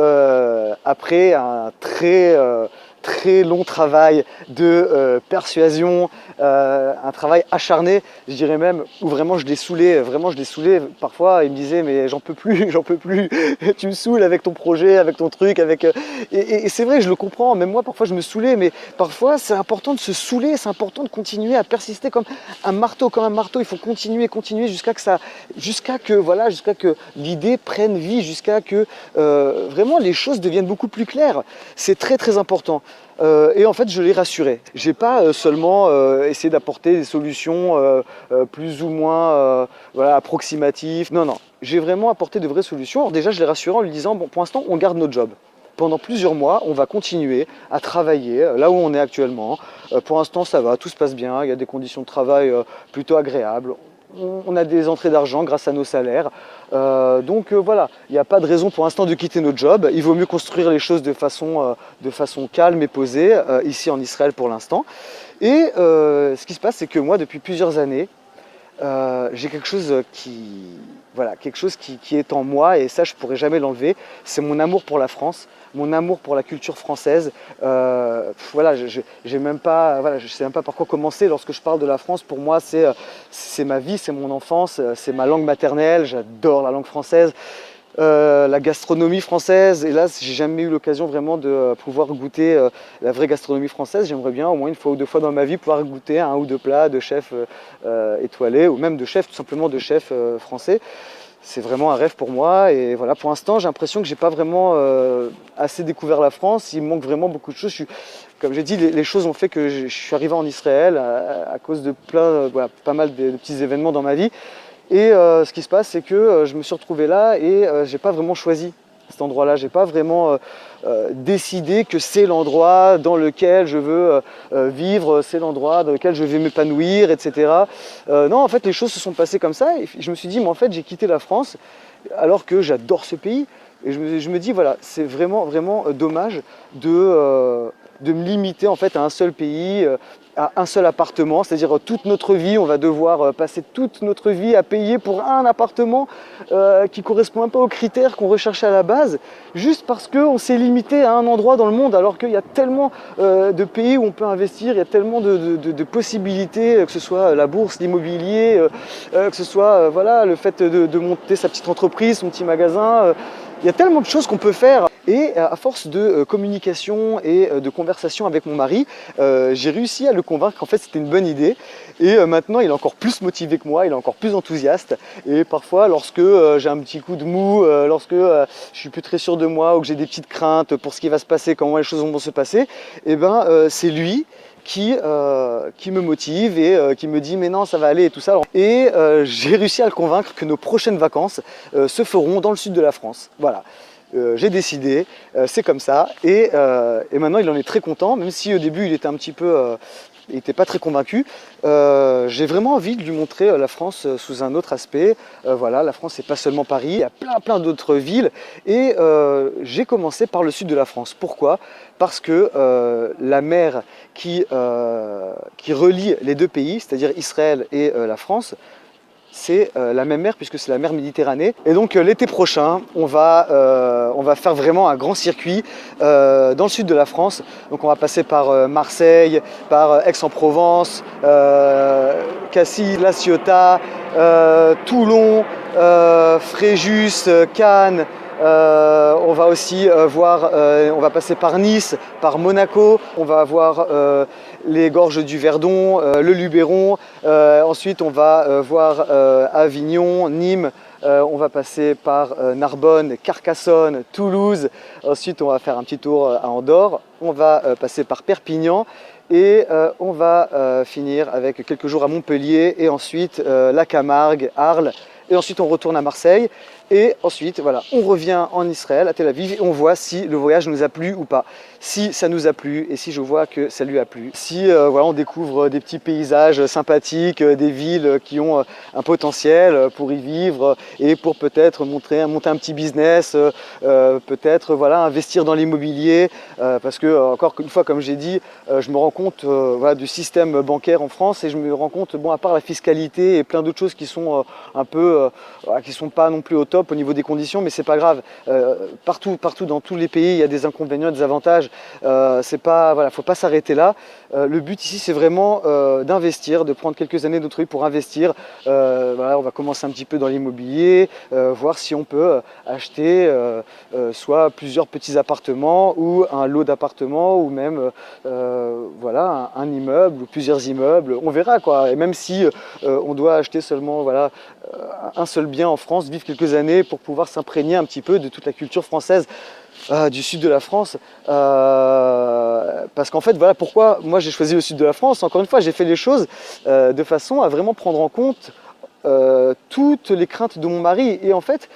après un très long travail de persuasion, un travail acharné, je dirais même, où vraiment je l'ai saoulé, parfois il me disait mais j'en peux plus, tu me saoules avec ton projet, avec ton truc, et c'est vrai, je le comprends, même moi parfois je me saoulais, mais parfois c'est important de se saouler, c'est important de continuer à persister comme un marteau, il faut continuer jusqu'à que l'idée prenne vie, jusqu'à que vraiment les choses deviennent beaucoup plus claires. C'est très important. Et en fait, je l'ai rassuré. J'ai pas seulement essayé d'apporter des solutions plus ou moins voilà, approximatives. Non. J'ai vraiment apporté de vraies solutions. Alors déjà, je l'ai rassuré en lui disant, bon, pour l'instant, on garde notre job. Pendant plusieurs mois, on va continuer à travailler là où on est actuellement. Pour l'instant, ça va, tout se passe bien. Il y a des conditions de travail plutôt agréables. On a des entrées d'argent grâce à nos salaires. Donc voilà, il n'y a pas de raison pour l'instant de quitter notre job. Il vaut mieux construire les choses de façon calme et posée, ici en Israël pour l'instant. Et ce qui se passe, c'est que moi, depuis plusieurs années, j'ai quelque chose qui est en moi et ça je pourrais jamais l'enlever, c'est mon amour pour la France, mon amour pour la culture française. Voilà, je sais même pas par quoi commencer lorsque je parle de la France. Pour moi c'est ma vie, c'est mon enfance, c'est ma langue maternelle, j'adore la langue française. La gastronomie française, hélas j'ai jamais eu l'occasion vraiment de pouvoir goûter la vraie gastronomie française. J'aimerais bien au moins une fois ou deux fois dans ma vie pouvoir goûter un ou deux plats de chefs étoilés ou même de chefs, tout simplement de chefs français. C'est vraiment un rêve pour moi et voilà, pour l'instant j'ai l'impression que j'ai pas vraiment assez découvert la France, il me manque vraiment beaucoup de choses. Comme j'ai dit, les choses ont fait que je suis arrivé en Israël à cause de pas mal de petits événements dans ma vie. Et ce qui se passe, c'est que je me suis retrouvé là et j'ai pas vraiment choisi cet endroit-là. J'ai pas vraiment décidé que c'est l'endroit dans lequel je veux vivre, c'est l'endroit dans lequel je vais m'épanouir, etc. Non, en fait, les choses se sont passées comme ça et je me suis dit, mais en fait, j'ai quitté la France alors que j'adore ce pays. Et je me dis, voilà, c'est vraiment dommage de me limiter en fait à un seul pays, à un seul appartement, c'est-à-dire toute notre vie, on va devoir passer toute notre vie à payer pour un appartement qui ne correspond même pas aux critères qu'on recherchait à la base, juste parce qu'on s'est limité à un endroit dans le monde, alors qu'il y a tellement de pays où on peut investir, il y a tellement de possibilités, que ce soit la bourse, l'immobilier, que ce soit voilà, le fait de monter sa petite entreprise, son petit magasin. Il y a tellement de choses qu'on peut faire et à force de communication et de conversation avec mon mari, j'ai réussi à le convaincre qu'en fait c'était une bonne idée et maintenant il est encore plus motivé que moi, il est encore plus enthousiaste et parfois lorsque j'ai un petit coup de mou, lorsque je suis plus très sûr de moi ou que j'ai des petites craintes pour ce qui va se passer, comment les choses vont se passer, et ben c'est lui qui me motive et qui me dit mais non ça va aller et tout ça. Et j'ai réussi à le convaincre que nos prochaines vacances se feront dans le sud de la France. Voilà. J'ai décidé, c'est comme ça et maintenant il en est très content, même si au début il était un petit peu il n'était pas très convaincu. J'ai vraiment envie de lui montrer la France sous un autre aspect. Voilà, la France c'est pas seulement Paris, il y a plein d'autres villes et j'ai commencé par le sud de la France. Pourquoi? Parce que la mer qui relie les deux pays, c'est-à-dire Israël et la France, c'est la même mer puisque c'est la mer Méditerranée. Et donc l'été prochain, on va faire vraiment un grand circuit dans le sud de la France. Donc on va passer par Marseille, par Aix-en-Provence, Cassis, La Ciotat, Toulon, Fréjus, Cannes. On va aussi on va passer par Nice, par Monaco, on va voir les gorges du Verdon, le Luberon, ensuite on va voir Avignon, Nîmes, on va passer par Narbonne, Carcassonne, Toulouse, ensuite on va faire un petit tour à Andorre, on va passer par Perpignan et on va finir avec quelques jours à Montpellier et ensuite la Camargue, Arles. Et ensuite on retourne à Marseille et ensuite voilà, on revient en Israël, à Tel Aviv et on voit si le voyage nous a plu ou pas. Si ça nous a plu et si je vois que ça lui a plu. Si voilà, on découvre des petits paysages sympathiques, des villes qui ont un potentiel pour y vivre et pour peut-être monter un petit business, peut-être voilà, investir dans l'immobilier parce que encore une fois comme j'ai dit, je me rends compte voilà, du système bancaire en France et je me rends compte, bon à part la fiscalité et plein d'autres choses qui sont un peu qui sont pas non plus au top au niveau des conditions, mais c'est pas grave. Partout dans tous les pays, il y a des inconvénients, des avantages. C'est pas, voilà, faut pas s'arrêter là. Le but ici, c'est vraiment d'investir, de prendre quelques années d'autre vie pour investir. Voilà, on va commencer un petit peu dans l'immobilier, voir si on peut acheter soit plusieurs petits appartements ou un lot d'appartements ou même voilà, un immeuble ou plusieurs immeubles. On verra quoi. Et même si on doit acheter seulement voilà, un seul bien en France, vivre quelques années pour pouvoir s'imprégner un petit peu de toute la culture française du sud de la France. Parce qu'en fait, voilà pourquoi moi j'ai choisi le sud de la France. Encore une fois, j'ai fait les choses de façon à vraiment prendre en compte toutes les craintes de mon mari. Et en fait,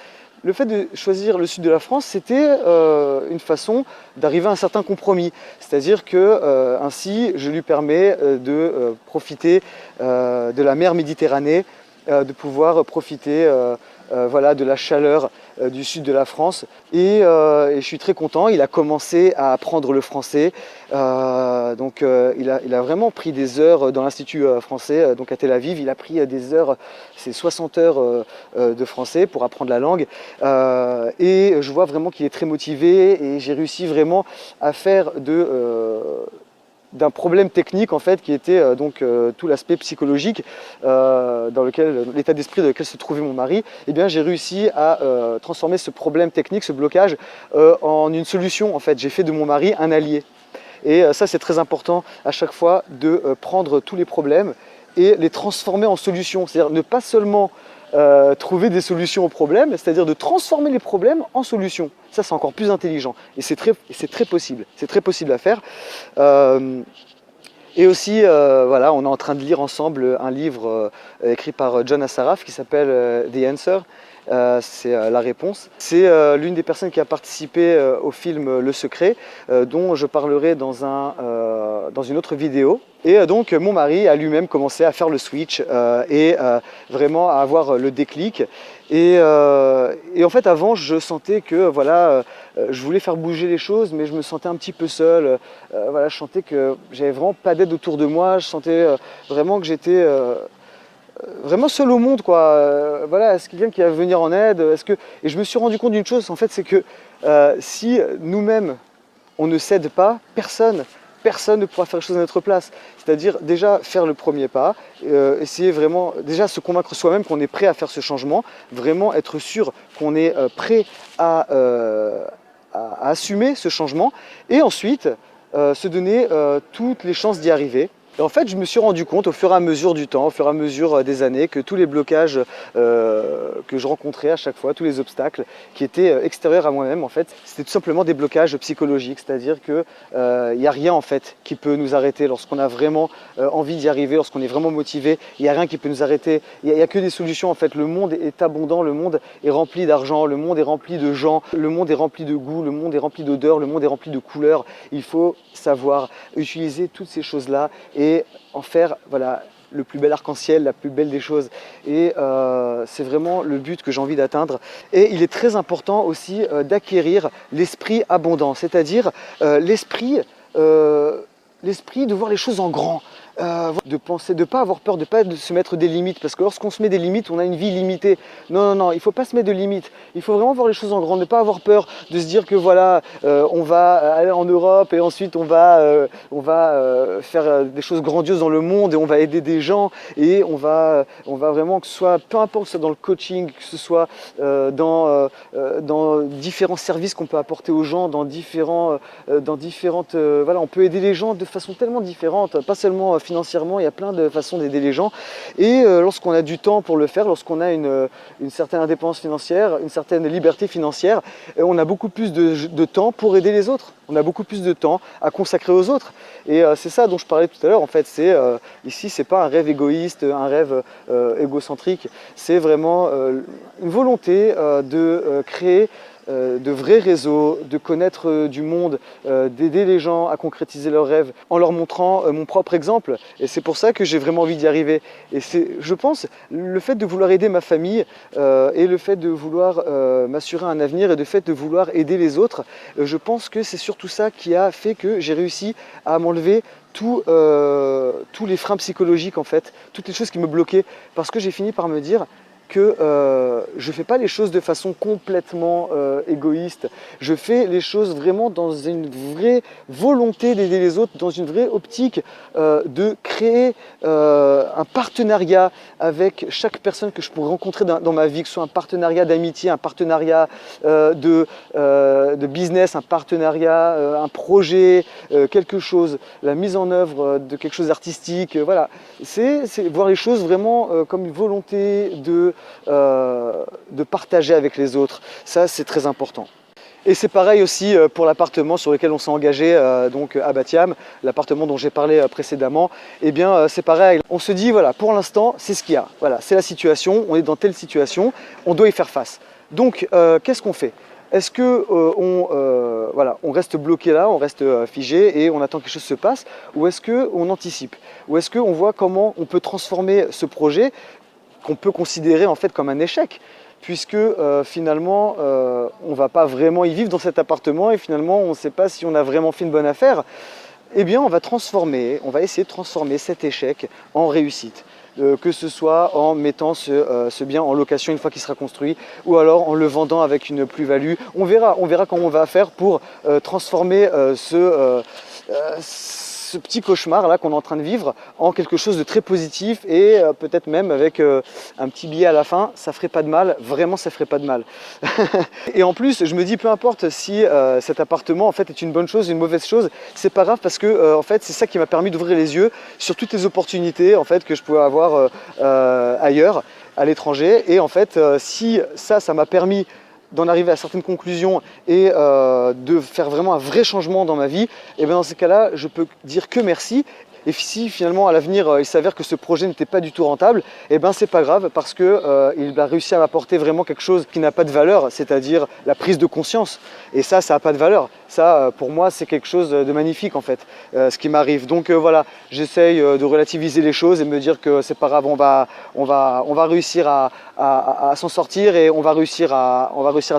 le fait de choisir le sud de la France, c'était une façon d'arriver à un certain compromis. C'est-à-dire que ainsi, je lui permets de profiter de la mer Méditerranée, de pouvoir profiter voilà, de la chaleur du sud de la France et je suis très content. Il a commencé à apprendre le français, donc il a vraiment pris des heures dans l'Institut français, donc à Tel Aviv. Il a pris des heures, c'est 60 heures de français pour apprendre la langue et je vois vraiment qu'il est très motivé et j'ai réussi vraiment à faire d'un problème technique en fait qui était donc tout l'aspect psychologique dans l'état d'esprit dans lequel se trouvait mon mari. Et bien j'ai réussi à transformer ce problème technique, ce blocage en une solution en fait. J'ai fait de mon mari un allié et ça c'est très important à chaque fois de prendre tous les problèmes et les transformer en solutions, c'est-à-dire ne pas seulement trouver des solutions aux problèmes, c'est-à-dire de transformer les problèmes en solutions. Ça, c'est encore plus intelligent et c'est très possible. C'est très possible à faire. Et aussi, voilà, on est en train de lire ensemble un livre écrit par John Assaraf qui s'appelle The Answer. C'est la réponse. C'est l'une des personnes qui a participé au film Le Secret, dont je parlerai dans une autre vidéo. Et donc mon mari a lui-même commencé à faire le switch et vraiment à avoir le déclic. Et en fait avant je sentais que voilà, je voulais faire bouger les choses mais je me sentais un petit peu seul. Voilà, je sentais que j'avais vraiment pas d'aide autour de moi, je sentais vraiment que j'étais vraiment seul au monde quoi. Voilà, est-ce quelqu'un qui va venir en aide, et je me suis rendu compte d'une chose en fait, c'est que si nous-mêmes on ne cède pas, personne personne ne pourra faire les choses à notre place. C'est-à-dire déjà faire le premier pas, essayer vraiment, déjà se convaincre soi-même qu'on est prêt à faire ce changement, vraiment être sûr qu'on est prêt à assumer ce changement et ensuite se donner toutes les chances d'y arriver. Et en fait, je me suis rendu compte au fur et à mesure du temps, au fur et à mesure des années, que tous les blocages que je rencontrais à chaque fois, tous les obstacles qui étaient extérieurs à moi-même, en fait, c'était tout simplement des blocages psychologiques. C'est-à-dire qu'il n'y a rien en fait qui peut nous arrêter lorsqu'on a vraiment envie d'y arriver, lorsqu'on est vraiment motivé. Il n'y a rien qui peut nous arrêter. Il n'y a que des solutions en fait. Le monde est abondant, le monde est rempli d'argent, le monde est rempli de gens, le monde est rempli de goût, le monde est rempli d'odeurs, le monde est rempli de couleurs. Il faut savoir utiliser toutes ces choses-là et en faire voilà, le plus bel arc-en-ciel, la plus belle des choses. Et c'est vraiment le but que j'ai envie d'atteindre. Et il est très important aussi d'acquérir l'esprit abondant, c'est-à-dire l'esprit de voir les choses en grand. De penser, de ne pas avoir peur, de ne pas se mettre des limites, parce que lorsqu'on se met des limites, on a une vie limitée. Non, non, non, il ne faut pas se mettre de limites. Il faut vraiment voir les choses en grand, ne pas avoir peur de se dire que voilà, on va aller en Europe et ensuite on va faire des choses grandioses dans le monde et on va aider des gens et on va vraiment, que ce soit, peu importe, que ce soit dans le coaching, que ce soit dans différents services qu'on peut apporter aux gens, dans différentes, voilà, on peut aider les gens de façon tellement différente, pas seulement financièrement, il y a plein de façons d'aider les gens. Et lorsqu'on a du temps pour le faire, lorsqu'on a une certaine indépendance financière, une certaine liberté financière, on a beaucoup plus de temps pour aider les autres. On a beaucoup plus de temps à consacrer aux autres. Et c'est ça dont je parlais tout à l'heure. En fait, ici, c'est pas un rêve égoïste, un rêve égocentrique. C'est vraiment une volonté de créer de vrais réseaux, de connaître du monde, d'aider les gens à concrétiser leurs rêves en leur montrant mon propre exemple. Et c'est pour ça que j'ai vraiment envie d'y arriver. Et c'est, je pense, le fait de vouloir aider ma famille et le fait de vouloir m'assurer un avenir et le fait de vouloir aider les autres, je pense que c'est surtout ça qui a fait que j'ai réussi à m'enlever tous les freins psychologiques en fait, toutes les choses qui me bloquaient, parce que j'ai fini par me dire que je ne fais pas les choses de façon complètement égoïste. Je fais les choses vraiment dans une vraie volonté d'aider les autres, dans une vraie optique de créer un partenariat avec chaque personne que je pourrais rencontrer dans ma vie, que ce soit un partenariat d'amitié, un partenariat de business, un partenariat, un projet, quelque chose, la mise en œuvre de quelque chose d'artistique. Voilà, c'est voir les choses vraiment comme une volonté de partager avec les autres. Ça, c'est très important. Et c'est pareil aussi pour l'appartement sur lequel on s'est engagé donc à Batiam, l'appartement dont j'ai parlé précédemment. Eh bien, c'est pareil. On se dit, voilà, pour l'instant, c'est ce qu'il y a. Voilà, c'est la situation, on est dans telle situation, on doit y faire face. Donc, qu'est-ce qu'on fait ? Est-ce que voilà, on reste bloqué là, on reste figé et on attend que quelque chose se passe, ou est-ce qu'on anticipe? Ou est-ce qu'on voit comment on peut transformer ce projet qu'on peut considérer en fait comme un échec, puisque finalement on ne va pas vraiment y vivre dans cet appartement et finalement on ne sait pas si on a vraiment fait une bonne affaire. Eh bien on va essayer de transformer cet échec en réussite. Que ce soit en mettant ce bien en location une fois qu'il sera construit, ou alors en le vendant avec une plus-value. On verra comment on va faire pour transformer ce petit cauchemar là qu'on est en train de vivre en quelque chose de très positif et peut-être même avec un petit billet à la fin, ça ferait pas de mal, vraiment ça ferait pas de mal. Et en plus je me dis peu importe si cet appartement en fait est une bonne chose, une mauvaise chose, c'est pas grave parce que en fait c'est ça qui m'a permis d'ouvrir les yeux sur toutes les opportunités en fait que je pouvais avoir ailleurs, à l'étranger. Et en fait si ça m'a permis d'en arriver à certaines conclusions et de faire vraiment un vrai changement dans ma vie, et bien dans ces cas-là, je peux dire que merci. Et si finalement à l'avenir il s'avère que ce projet n'était pas du tout rentable, et ben c'est pas grave parce que il a réussi à m'apporter vraiment quelque chose qui n'a pas de valeur, c'est-à-dire la prise de conscience. Et ça n'a pas de valeur. Ça, pour moi, c'est quelque chose de magnifique en fait, ce qui m'arrive. Donc voilà, j'essaye de relativiser les choses et me dire que c'est pas grave, on va réussir à s'en sortir et on va réussir à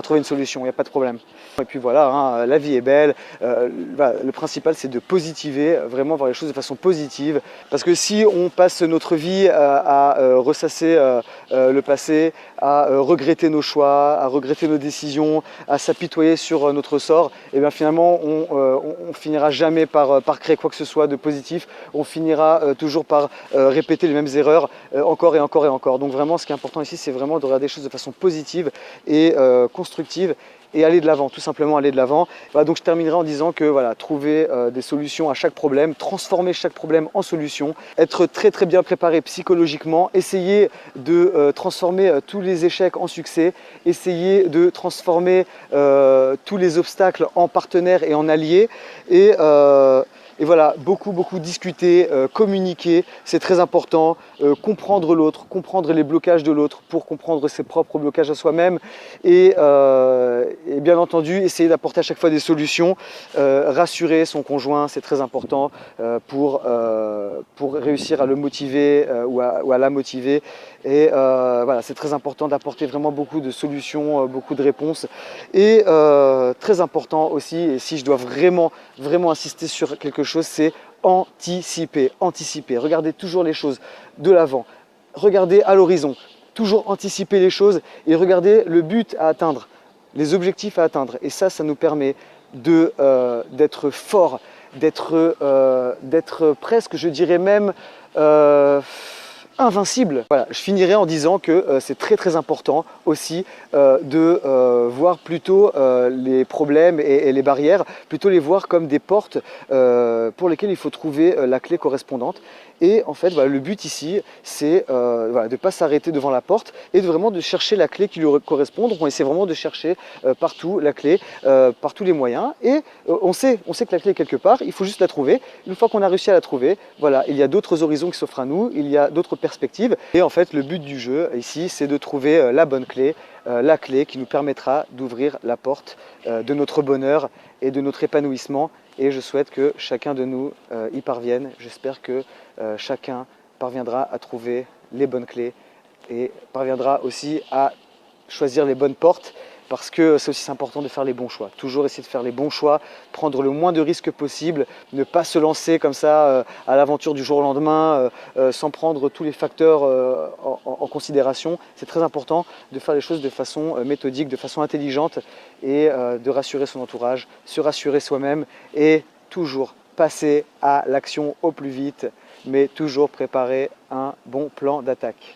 trouver une solution. Il n'y a pas de problème. Et puis voilà, hein, la vie est belle. Voilà, le principal, c'est de positiver, vraiment voir les choses de façon positive. positive. Parce que si on passe notre vie à ressasser le passé, à regretter nos choix, à regretter nos décisions, à s'apitoyer sur notre sort, et bien finalement on finira jamais par créer quoi que ce soit de positif. On finira toujours par répéter les mêmes erreurs encore et encore et encore. Donc vraiment ce qui est important ici, c'est vraiment de regarder les choses de façon positive et constructive, et aller de l'avant, tout simplement aller de l'avant. Voilà, donc je terminerai en disant que voilà, trouver des solutions à chaque problème, transformer chaque problème en solution, être très très bien préparé psychologiquement, essayer de transformer tous les échecs en succès, essayer de transformer tous les obstacles en partenaires et en alliés, et voilà, beaucoup discuter, communiquer, c'est très important, comprendre l'autre, comprendre les blocages de l'autre pour comprendre ses propres blocages à soi-même, et bien entendu essayer d'apporter à chaque fois des solutions, rassurer son conjoint, c'est très important pour réussir à le motiver ou à la motiver, et voilà, c'est très important d'apporter vraiment beaucoup de solutions, beaucoup de réponses, et très important aussi, et si je dois vraiment insister sur quelque chose, c'est anticiper, anticiper. Regardez toujours les choses de l'avant, regardez à l'horizon, toujours anticiper les choses et regardez le but à atteindre, les objectifs à atteindre. Et ça nous permet d'être fort, d'être presque, je dirais même, invincible. Voilà, je finirai en disant que c'est très important aussi de voir plutôt les problèmes et les barrières, plutôt les voir comme des portes pour lesquelles il faut trouver la clé correspondante. Et en fait, voilà, le but ici, c'est voilà, de ne pas s'arrêter devant la porte et vraiment de chercher la clé qui lui correspond. Donc on essaie vraiment de chercher partout la clé, par tous les moyens. Et on sait que la clé est quelque part, il faut juste la trouver. Une fois qu'on a réussi à la trouver, voilà, il y a d'autres horizons qui s'offrent à nous, il y a d'autres perspectives. Et en fait, le but du jeu ici, c'est de trouver la bonne clé, la clé qui nous permettra d'ouvrir la porte de notre bonheur et de notre épanouissement. Et je souhaite que chacun de nous y parvienne. J'espère que chacun parviendra à trouver les bonnes clés et parviendra aussi à choisir les bonnes portes, parce que c'est aussi important de faire les bons choix. Toujours essayer de faire les bons choix, prendre le moins de risques possible, ne pas se lancer comme ça à l'aventure du jour au lendemain, sans prendre tous les facteurs en considération. C'est très important de faire les choses de façon méthodique, de façon intelligente, et de rassurer son entourage, se rassurer soi-même, et toujours passer à l'action au plus vite, mais toujours préparer un bon plan d'attaque.